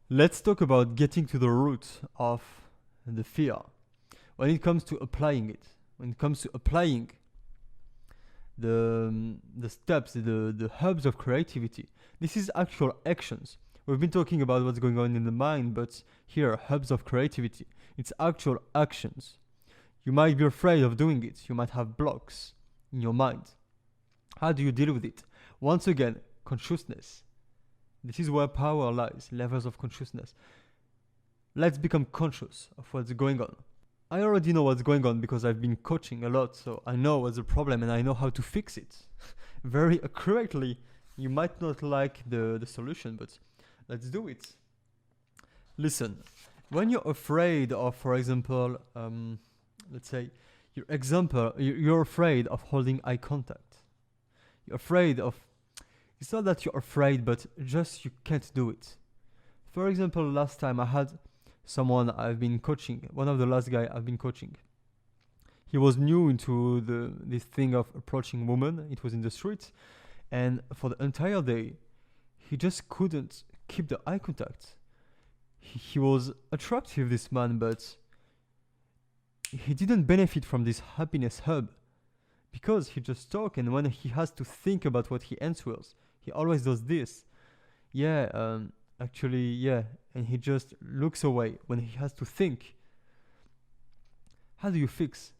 Let's talk about getting to the root of the fear. When it comes to applying it, when it comes to applying the steps, the hubs of creativity, this is actual actions. We've been talking about what's going on in the mind, but here, hubs of creativity, it's actual actions. You might be afraid of doing it. You might have blocks in your mind. How do you deal with it? Once again, consciousness. This is where power lies, levels of consciousness. Let's become conscious of what's going on. I already know what's going on because I've been coaching a lot, so I know what's the problem and I know how to fix it. Very accurately. You might not like the solution, but let's do it. Listen, when you're afraid of, for example, let's say, you're afraid of holding eye contact. You're afraid of, it's not that you're afraid, but just you can't do it. For example, last time I had someone I've been coaching, one of the last guy I've been coaching. He was new into this thing of approaching women. It was in the street, and for the entire day, he just couldn't keep the eye contact. He was attractive, this man, but he didn't benefit from this happiness hub because he just talk, and when he has to think about what he answers, he always does this. Yeah, actually, yeah, and he just looks away when he has to think. How do you fix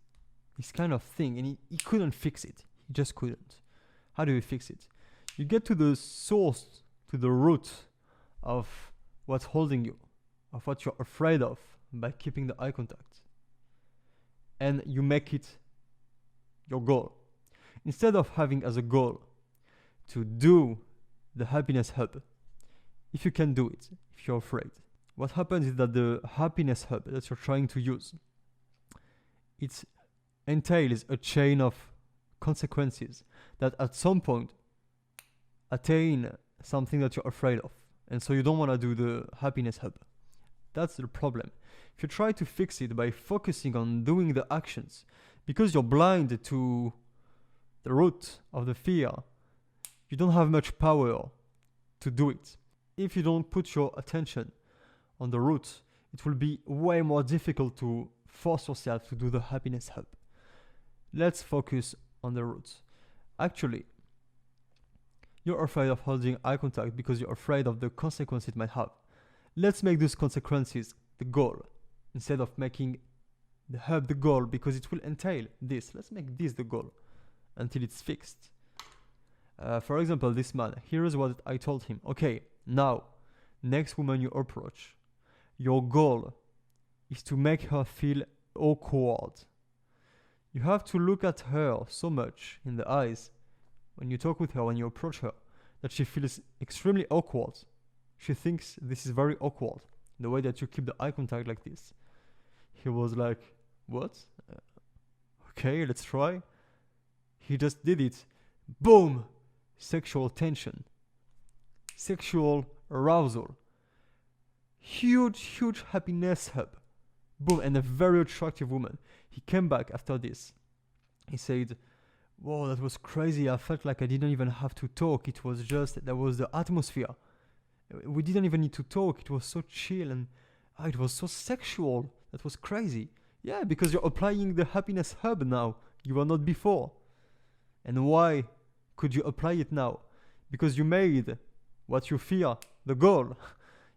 this kind of thing? And he couldn't fix it. He just couldn't. How do you fix it? You get to the source, to the root of what's holding you, of what you're afraid of by keeping the eye contact. And you make it your goal. Instead of having as a goal to do the happiness hub, if you can do it, if you're afraid, what happens is that the happiness hub that you're trying to use, it entails a chain of consequences that at some point attain something that you're afraid of. And so you don't want to do the happiness hub. That's the problem. If you try to fix it by focusing on doing the actions, because you're blind to the root of the fear, you don't have much power to do it. If you don't put your attention on the root, it will be way more difficult to force yourself to do the happiness hub. Let's focus on the root. Actually, you're afraid of holding eye contact because you're afraid of the consequences it might have. Let's make those consequences the goal instead of making the hub the goal, because it will entail this. Let's make this the goal until it's fixed. For example, this man, here's what I told him. Okay, now, next woman you approach, your goal is to make her feel awkward. You have to look at her so much in the eyes when you talk with her, when you approach her, that she feels extremely awkward. She thinks this is very awkward, the way that you keep the eye contact like this. He was like, what? Okay, let's try. He just did it. Boom! Sexual tension. Sexual arousal. Huge happiness hub. Boom, and a very attractive woman. He came back after this. He said, whoa, that was crazy. I felt like I didn't even have to talk. It was just, that was the atmosphere. We didn't even need to talk. It was so chill and it was so sexual. That was crazy. Yeah, because you're applying the happiness hub now. You were not before. And why could you apply it now? Because you made what you fear the goal.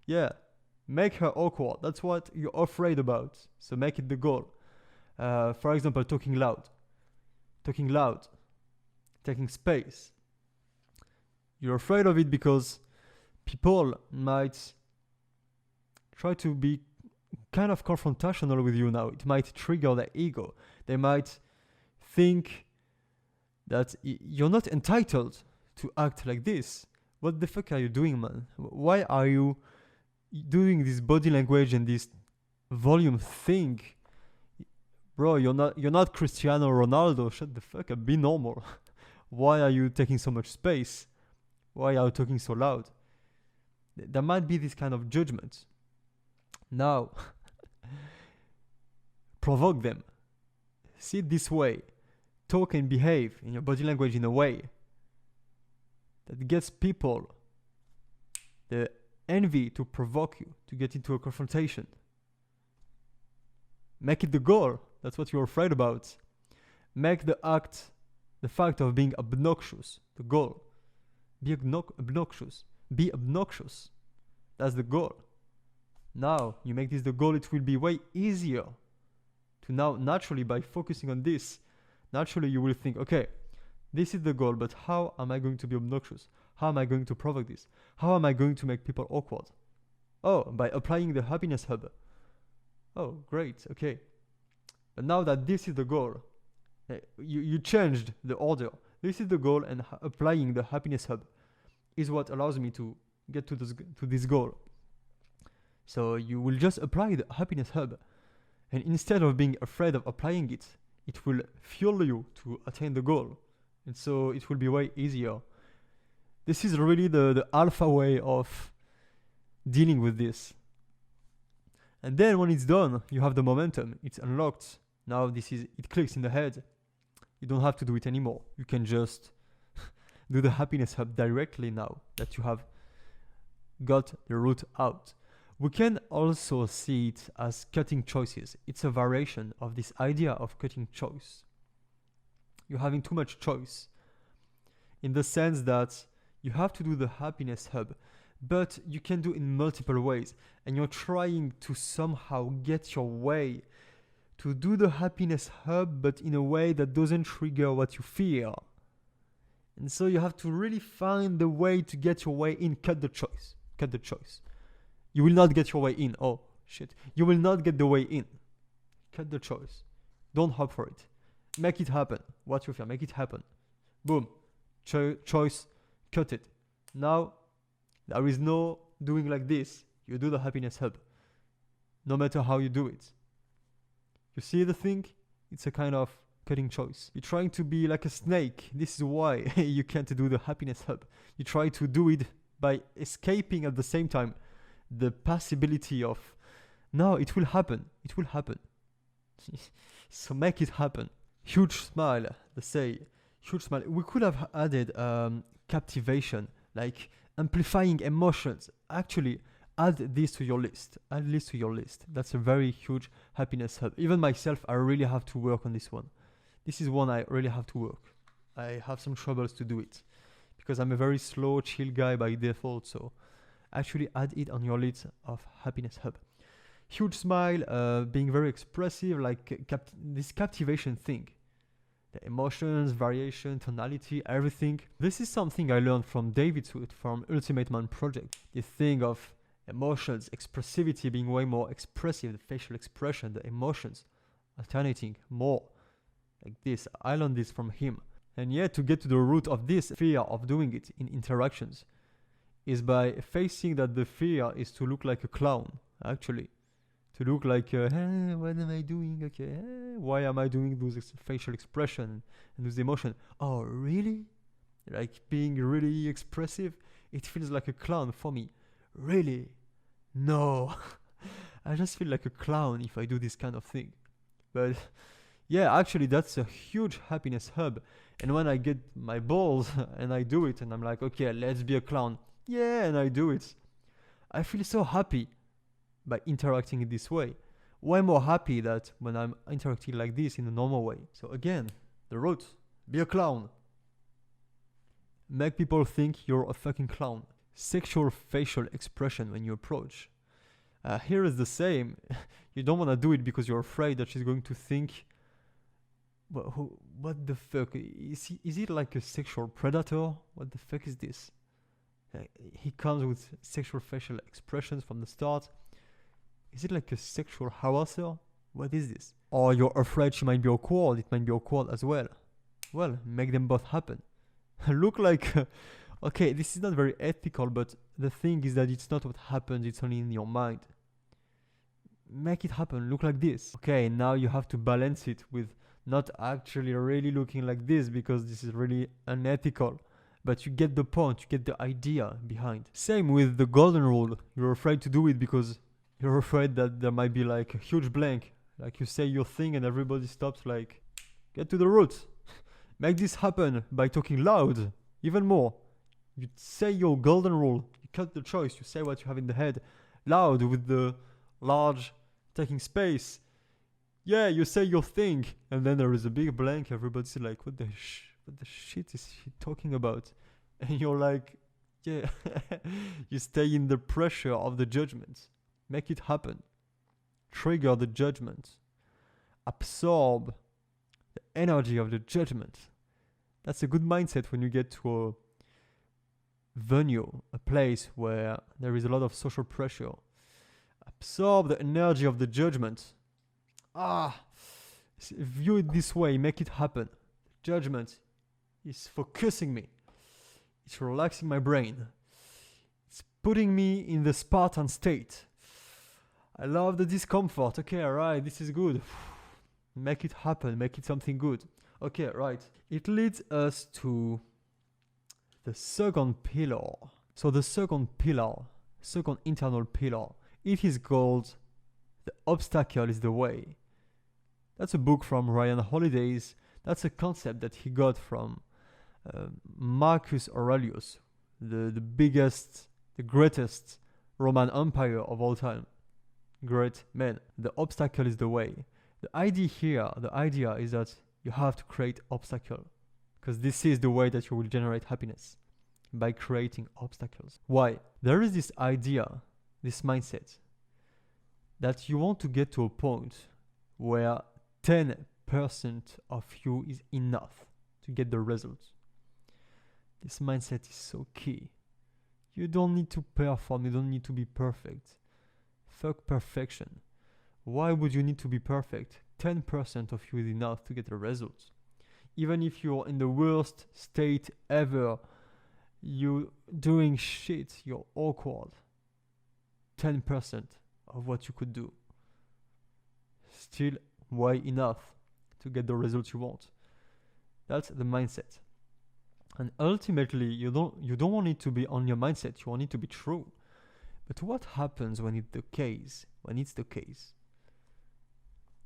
Yeah, make her awkward. That's what you're afraid about. So make it the goal. For example, talking loud. Talking loud. Taking space. You're afraid of it because people might try to be kind of confrontational with you now. It might trigger their ego. They might think that you're not entitled to act like this. What the fuck are you doing, man? Why are you doing this body language and this volume thing? Bro, you're not Cristiano Ronaldo. Shut the fuck up. Be normal. Why are you taking so much space? Why are you talking so loud? There might be this kind of judgment. Now, provoke them. See it this way. Talk and behave in your body language in a way that gets people the envy to provoke you to get into a confrontation. Make it the goal. That's what you're afraid about. Make the fact of being obnoxious, the goal. Be obnoxious. Be obnoxious. That's the goal. Now, you make this the goal, it will be way easier to now, naturally, by focusing on this, naturally you will think, okay, this is the goal, but how am I going to be obnoxious? How am I going to provoke this? How am I going to make people awkward? Oh, by applying the happiness hub. Oh, great, okay. But now that this is the goal, you changed the order. This is the goal, and applying the happiness hub is what allows me to get to this goal. So you will just apply the happiness hub, and instead of being afraid of applying it, it will fuel you to attain the goal, and so it will be way easier. This is really the alpha way of dealing with this. And then when it's done, you have the momentum, it's unlocked. Now it clicks in the head. You don't have to do it anymore. You can just do the happiness hub directly now that you have got the root out. We can also see it as cutting choices. It's a variation of this idea of cutting choice. You're having too much choice in the sense that you have to do the happiness hub, but you can do it in multiple ways, and you're trying to somehow get your way to do the happiness hub, but in a way that doesn't trigger what you fear. And so you have to really find the way to get your way in. Cut the choice. Cut the choice. You will not get your way in. Oh, shit. You will not get the way in. Cut the choice. Don't hope for it. Make it happen. What you fear, make it happen. Boom. Choice. Cut it. Now, there is no doing like this. You do the happiness hub. No matter how you do it. You see the thing? It's a kind of cutting choice. You're trying to be like a snake. This is why you can't do the happiness hub. You try to do it by escaping at the same time the possibility of, no, it will happen. It will happen. So make it happen. Huge smile, they say. Huge smile. We could have added captivation, like amplifying emotions. Actually, add this to your list. Add this to your list. That's a very huge happiness hub. Even myself, I really have to work on this one. This is one I really have to work. I have some troubles to do it because I'm a very slow, chill guy by default. So actually add it on your list of happiness hub. Huge smile, being very expressive, like this captivation thing. The emotions, variation, tonality, everything. This is something I learned from David Sweet from Ultimate Man Project. The thing of emotions, expressivity being way more expressive, the facial expression, the emotions alternating more like this. I learned this from him. And yet to get to the root of this fear of doing it in interactions is by facing that the fear is to look like a clown, actually. To look like, hey, what am I doing? Okay, hey, why am I doing those facial expression and those emotion? Oh, really? Like being really expressive? It feels like a clown for me. Really? No. I just feel like a clown if I do this kind of thing. But yeah, actually that's a huge happiness hub. And when I get my balls and I do it and I'm like, okay, let's be a clown. Yeah, and I do it. I feel so happy by interacting in this way. Way more happy that when I'm interacting like this in a normal way. So again, the root, be a clown. Make people think you're a fucking clown. Sexual facial expression when you approach. Here is the same. You don't want to do it because you're afraid that she's going to think, well, what the fuck? Is it like a sexual predator? What the fuck is this? He comes with sexual facial expressions from the start. Is it like a sexual harasser? What is this? Or you're afraid she might be awkward. It might be awkward as well. Well, make them both happen. Look like... okay, this is not very ethical, but the thing is that it's not what happens, it's only in your mind. Make it happen, look like this. Okay, now you have to balance it with not actually really looking like this because this is really unethical. But you get the point, you get the idea behind. Same with the golden rule. You're afraid to do it because you're afraid that there might be like a huge blank. Like you say your thing and everybody stops like, get to the root. Make this happen by talking loud, even more. You say your golden rule. You cut the choice. You say what you have in the head, loud with the large taking space. Yeah, you say your thing, and then there is a big blank. Everybody's like, what the shit is he talking about? And you're like, yeah. You stay in the pressure of the judgment. Make it happen. Trigger the judgment. Absorb the energy of the judgment. That's a good mindset when you get to a venue, a place where there is a lot of social pressure. Absorb the energy of the judgment. View it this way, make it happen. Judgment is focusing me. It's relaxing my brain. It's putting me in the Spartan state. I love the discomfort. Okay, alright, this is good. Make it happen, make it something good. Okay, right. It leads us to the second pillar. So the second internal pillar, it is called The Obstacle is the Way. That's a book from Ryan Holiday's. That's a concept that he got from Marcus Aurelius, the greatest Roman Empire of all time. Great man. The obstacle is the way. The idea is that you have to create obstacle, because this is the way that you will generate happiness, by creating obstacles. Why? There is this idea, this mindset, that you want to get to a point where 10% of you is enough to get the results. This mindset is so key. You don't need to perform, you don't need to be perfect. Fuck perfection. Why would you need to be perfect? 10% of you is enough to get the results. Even if you're in the worst state ever, you doing shit, you're awkward. 10% of what you could do. Still, why enough to get the results you want? That's the mindset. And ultimately, you don't want it to be on your mindset, you want it to be true. But what happens when it's the case?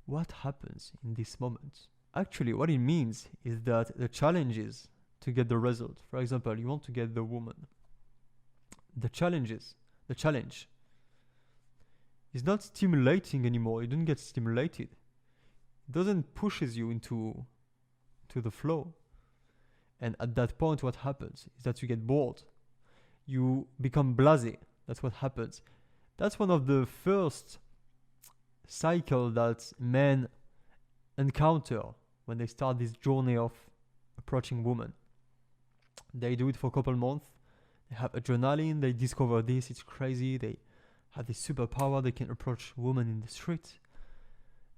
What happens in this moment? Actually, what it means is that the challenges to get the result. For example, you want to get the woman. The challenge is not stimulating anymore. You don't get stimulated. It doesn't pushes you into the flow. And at that point, what happens is that you get bored. You become blasé. That's what happens. That's one of the first cycle that men encounter when they start this journey of approaching women. They do it for a couple months. They have adrenaline. They discover this. It's crazy. They have this superpower. They can approach women in the street.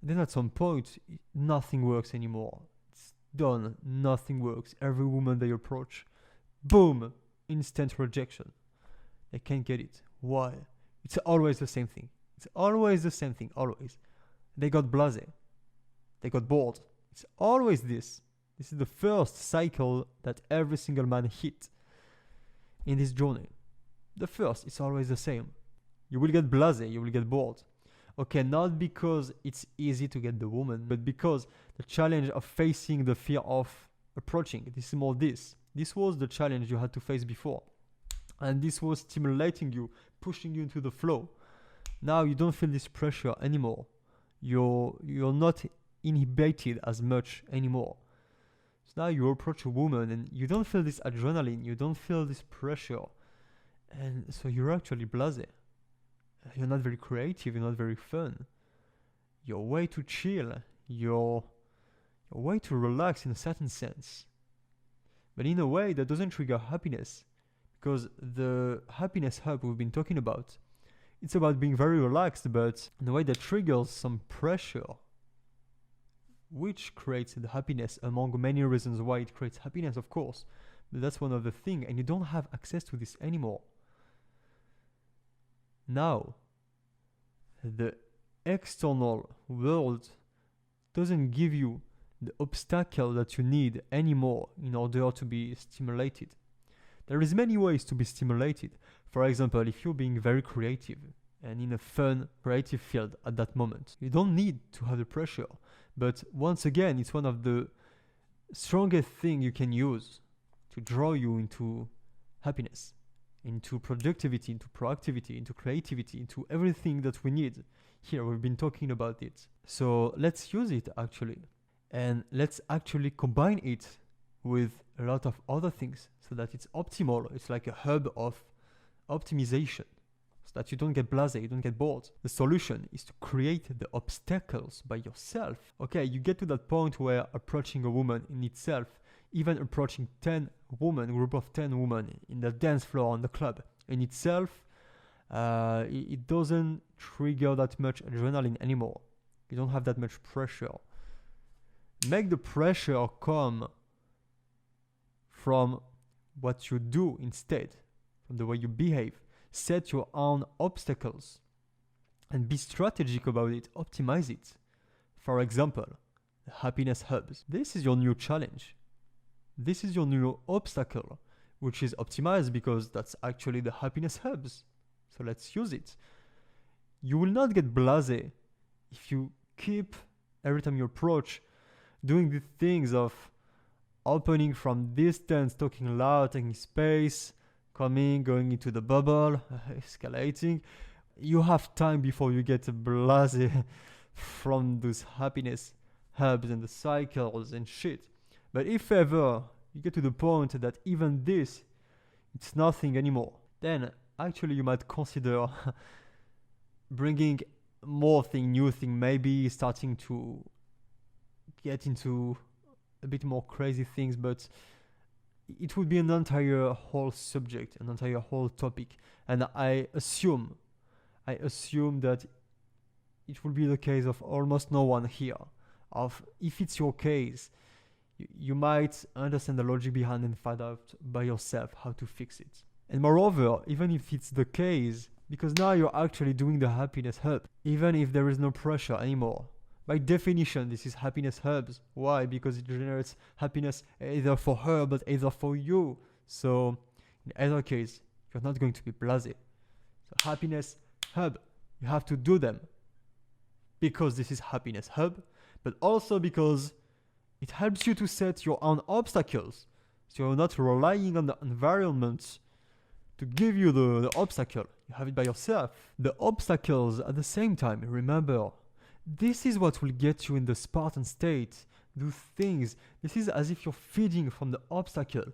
And then at some point, nothing works anymore. It's done. Nothing works. Every woman they approach, boom, instant rejection. They can't get it. Why? It's always the same thing. Always. They got blasé. They got bored. It's always this. This is the first cycle that every single man hit in this journey. The first, it's always the same. You will get blasé, you will get bored. Okay, not because it's easy to get the woman, but because the challenge of facing the fear of approaching. This is more this. This was the challenge you had to face before. And this was stimulating you, pushing you into the flow. Now you don't feel this pressure anymore. You're not inhibited as much anymore. So now you approach a woman and you don't feel this adrenaline, you don't feel this pressure. And so you're actually blasé. You're not very creative, you're not very fun. You're way too chill. You're way too relaxed in a certain sense. But in a way that doesn't trigger happiness. Because the happiness hub we've been talking about, it's about being very relaxed, but in a way that triggers some pressure, which creates the happiness, among many reasons why it creates happiness, of course. But that's one of the things, and you don't have access to this anymore. Now, the external world doesn't give you the obstacle that you need anymore in order to be stimulated. There is many ways to be stimulated. For example, if you're being very creative and in a fun, creative field at that moment, you don't need to have the pressure. But once again, it's one of the strongest things you can use to draw you into happiness. into productivity, into proactivity, into creativity, into everything that we need. Here, we've been talking about it. So let's use it actually. And let's actually combine it with a lot of other things so that it's optimal. It's like a hub of optimization so that you don't get blasé, you don't get bored. The solution is to create the obstacles by yourself. Okay, you get to that point where approaching a woman in itself, even approaching 10 women, group of 10 women in the dance floor on the club in itself, it doesn't trigger that much adrenaline anymore. You don't have that much pressure. Make the pressure come from what you do instead, from the way you behave. Set your own obstacles and be strategic about it. Optimize it. For example, the happiness hubs. This is your new challenge. This is your new obstacle, which is optimized because that's actually the happiness hubs. So let's use it. You will not get blasé if you keep, every time you approach, doing the things of opening from distance, talking loud, taking space, coming, going into the bubble, escalating. You have time before you get blasé from those happiness hubs and the cycles and shit. But if ever you get to the point that even this, it's nothing anymore, then actually you might consider bringing more thing, new thing, maybe starting to get into a bit more crazy things, but it would be an entire whole subject, an entire whole topic. And I assume that it will be the case of almost no one here. If it's your case, you might understand the logic behind and find out by yourself how to fix it. And moreover, even if it's the case, because now you're actually doing the happiness hub, even if there is no pressure anymore. By definition, this is happiness hubs. Why? Because it generates happiness either for her, but either for you. So in either case, you're not going to be blasé. So happiness hub, you have to do them because this is happiness hub, but also because it helps you to set your own obstacles. So you're not relying on the environment to give you the obstacle. You have it by yourself. The obstacles at the same time, remember, this is what will get you in the Spartan state. Do things. This is as if you're feeding from the obstacle.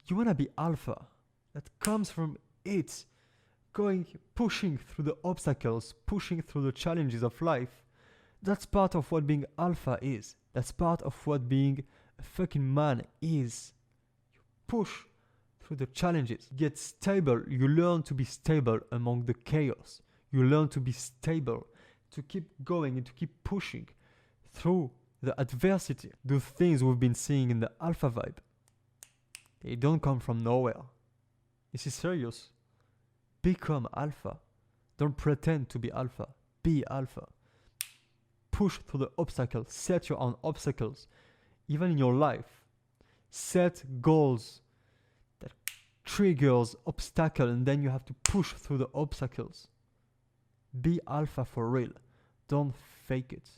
You want to be alpha. That comes from it. Pushing through the obstacles, pushing through the challenges of life. That's part of what being alpha is. That's part of what being a fucking man is. You push through the challenges. Get stable. You learn to be stable among the chaos. You learn to be stable, to keep going and to keep pushing through the adversity. The things we've been seeing in the alpha vibe, they don't come from nowhere. This is serious. Become alpha. Don't pretend to be alpha. Be alpha. Push through the obstacles. Set your own obstacles. Even in your life, set goals that triggers obstacle, and then you have to push through the obstacles. Be alpha for real. Don't fake it.